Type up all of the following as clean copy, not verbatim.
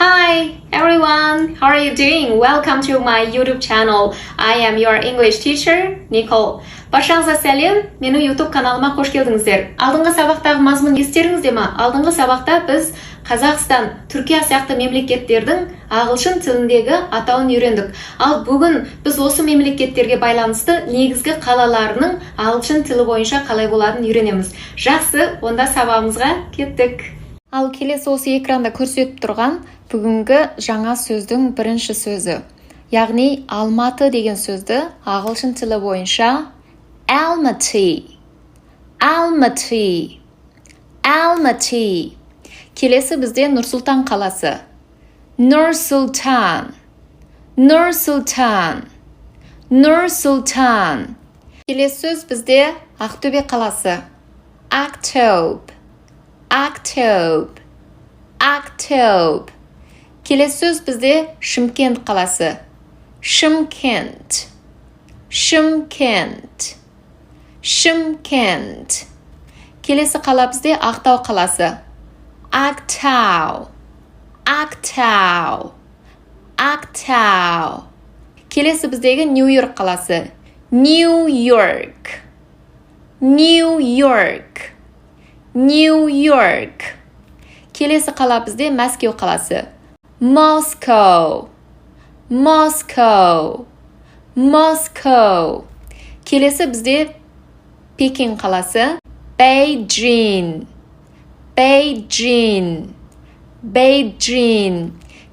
Hi everyone, how are you doing? Welcome to my YouTube channel. I am your English teacher, Nicole. Баршаңызға сәлем, менің YouTube каналыма қош келдіңіздер. Алдыңғы сабақтағы мазмұн естеріңізде ме? Алдыңғы сабақта біз Қазақстан, Түркия сияқты мемлекеттердің ағылшын тіліндегі атауын үйрендік. Ал бүгін біз осы мемлекеттерге байланысты негізгі қалаларының ағылшын тілі бойынша қалай болатынын үйренеміз. Жақсы, онда сабағымызға кеттік. Ал келесі осы экранда көрсетіп тұрған бүгінгі жаңа сөздің бірінші сөзі. Яғни Алматы деген сөзді ағылшын тілі бойынша Almaty. Келесі бізде Нұр-Сұлтан қаласы. Нұр-Сұлтан. Келесі сөз бізде Ақтөбе қаласы. Ақтөбе. Келесі сөз бізде Шымкент қаласы. Шымкент. Келесі қала бізде Ақтау қаласы. Ақтау. Келесі біздегі Нью-Йорк қаласы. Нью-Йорк. Келесі қала бізде Мәскеу қаласы. Москоу. Келесі бізде Пекин қаласы. Бейжің.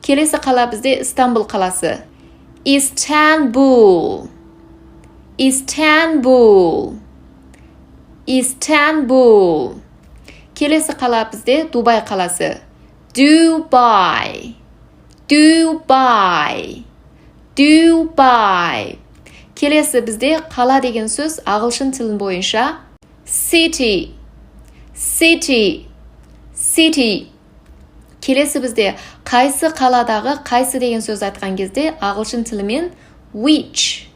Келесі қала бізде Истанбул қаласы. Истанбул. Келесі қала бізде Дубай қаласы. Дубай. Келесі бізде қала деген сөз ағылшын тілін бойынша city. Келесі бізде қайсы қаладағы қайсы деген сөз айтқан кезде ағылшын тілімен which.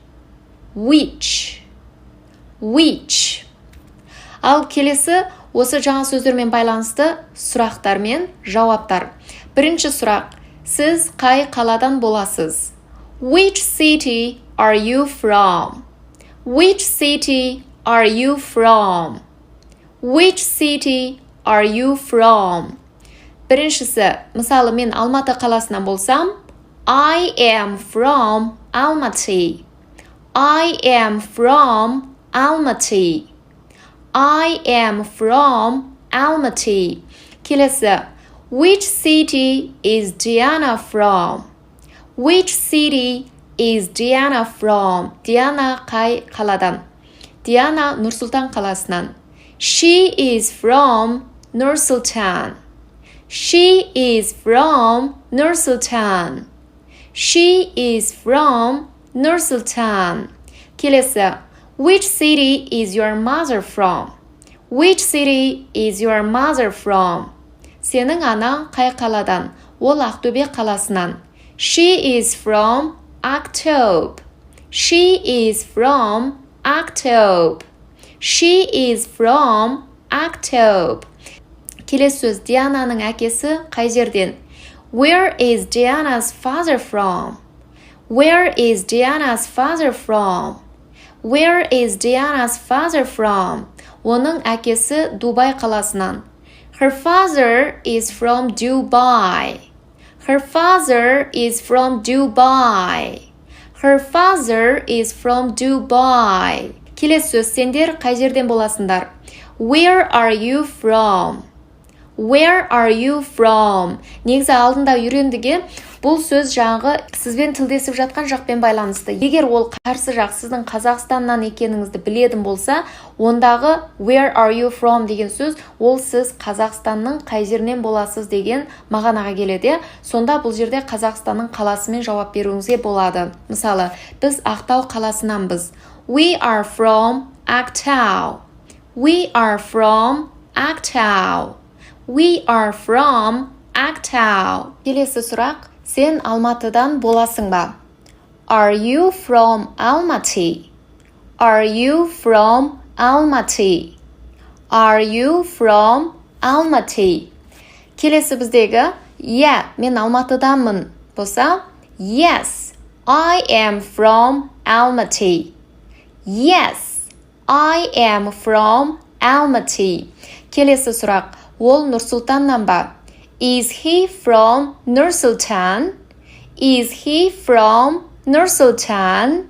Ал келесі осы жаңа сөздермен байланысты сұрақтар мен жауаптар. Бірінші сұрақ. Сіз қай қаладан боласыз? Which city are you from? Біріншісі, мысалы мен Алматы қаласынан болсам, I am from Almaty. Келесі, which city is Diana from? Диана қай қаладан? Диана Нұр-Сұлтан қаласынан. She is from Нұр-Сұлтан. Келесі, which city is your mother from? Сенің анаң қай қаладан? Ол Ақтөбе қаласынан. She is from Ақтөбе. Келесі сөз, Диананың әкесі қай жерден? Where is Diana's father from? Оның әкесі Дубай қаласынан. Her father is from Dubai. Келесі сөз, сендер қай жерден боласыңдар? Where are you from? Негізі алдында үйрендіге, бұл сөз жаңағы сізбен тілдесіп жатқан жақпен байланысты. Егер ол қарсы жақ сіздің Қазақстаннан екеніңізді білетін болса, ондағы where are you from деген сөз, ол сіз Қазақстанның қай жерінен боласыз деген мағынаға келеді. Сонда бұл жерде Қазақстанның қаласымен жауап беруіңізге болады. Мысалы, біз Ақтау қаласынанбыз. We are from Ақтау. Келесі сұрақ. Сен Алматыдан боласың ба? Are you from Almaty? Келесі біздегі иә, мен Алматыдамын болса, yes, I am from Almaty. Yes, I am from Almaty. Келесі сұрақ, ол Нұрсұлтаннан ба? Is he from Nursultan? Is he from Nursultan?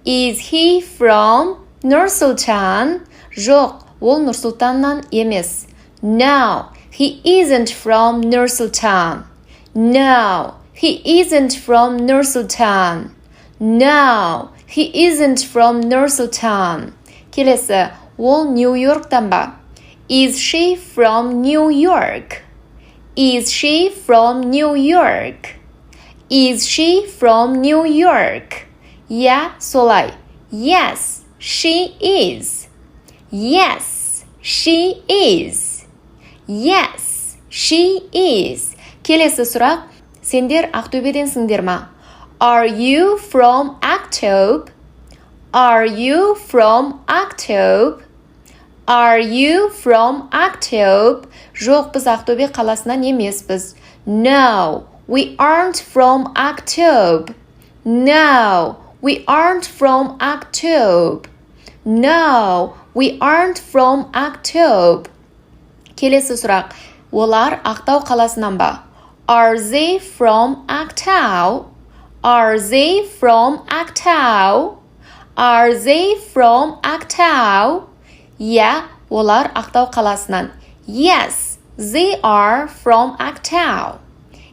Is he from Nursultan? Жоқ, ол Нұрсұлтаннан емес. No, he isn't from Nursultan. No, he isn't from Nursultan. No, he isn't from Nursultan. Келесі, ол Нью-Йорктан ба? Is she from New York? Is she from New York? Is she from New York? Yeah, солай. Yes, she is. Yes, she is. Yes, she is. Келесі сұрақ, сендер Ақтөбеденсіңдер ма? Are you from Ақтөбе? Are you from Ақтөбе? Are you from Ақтөбе? Жоқ, біз Ақтөбе қаласынан емеспіз. No, we aren't from Ақтөбе. No, we aren't from Ақтөбе. No, we aren't from Ақтөбе. Келесі сұрақ, олар Ақтау қаласынан ба? Are they from Ақтау? Are they from Ақтау? Are they from Ақтау? Yeah, олар Ақтау қаласынан. Yes, they are from Ақтау.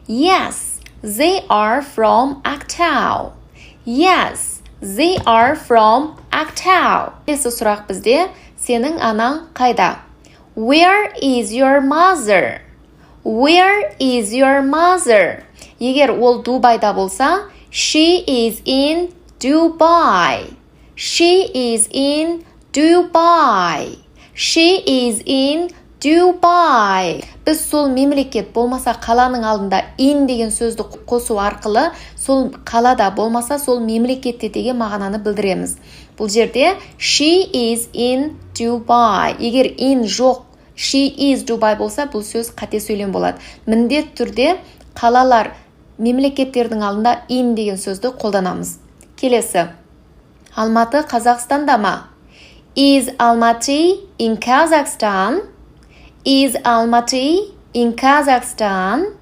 Yes, they are from Ақтау. Yes, they are from Ақтау. Келесі сұрақ бізде, сенің анаң қайда? Where is your mother? Where is your mother? Егер ол Дубайда болса, she is in Dubai. She is in Dubai. She is in Dubai. Біз сол мемлекет болмаса қаланың алдында in деген сөзді қосу арқылы сол қалада болмаса сол мемлекетте деген мағынаны білдіреміз. Бұл жерде she is in Dubai. Егер in жоқ, she is Dubai болса, бұл сөз қате сөйлем болады. Міндет түрде қалалар мемлекеттердің алдында in деген сөзді қолданамыз. Келесі. Алматы Қазақстанда ма? Is Almaty in Kazakhstan? Is Almaty in Kazakhstan?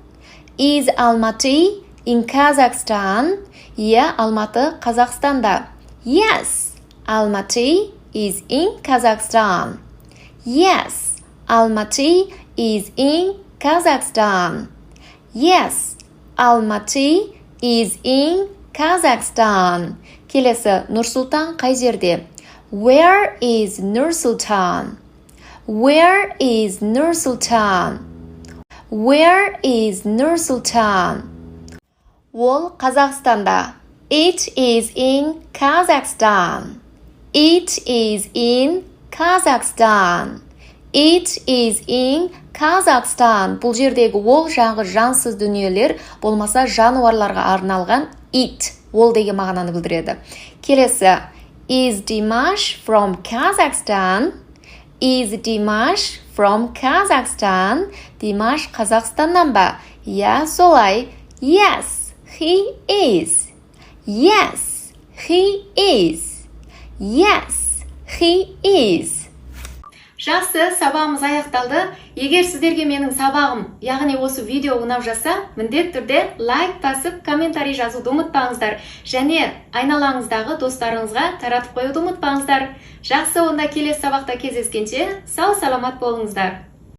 Is Almaty in Kazakhstan? Yeah, Алматы Қазақстанда. Yes, Almaty is in Kazakhstan. Yes, Almaty is in Kazakhstan. Yes, Almaty is in Kazakhstan. Келесі, Нұрсұлтан қай жерде? Where is Nursultan? Where is Nursultan? Where is Nursultan? Ол Қазақстанда. It is in Kazakhstan. It is in Kazakhstan. It is in Kazakhstan. Бұл жердегі ол жаңғы жансыз дүниелер болмаса жануарларға арналған it. Ол деген мағынаны білдіреді. Келесі. Is Dimash from Kazakhstan? Is Dimash from Kazakhstan? Dimash Қазақстаннан ба? Yeah, солай. Yes, he is. Yes, he is. Yes, he is. Жақсы, сабағымыз аяқталды. Егер сіздерге менің сабағым, яғни осы видео ұнап жатса, міндетті түрде лайк басып, комментарий жазуды ұмытпаңыздар. Және айналаңыздағы достарыңызға таратып қоюды ұмытпаңыздар. Жақсы, онда келесі сабақта кездескенше сау саламат болыңыздар.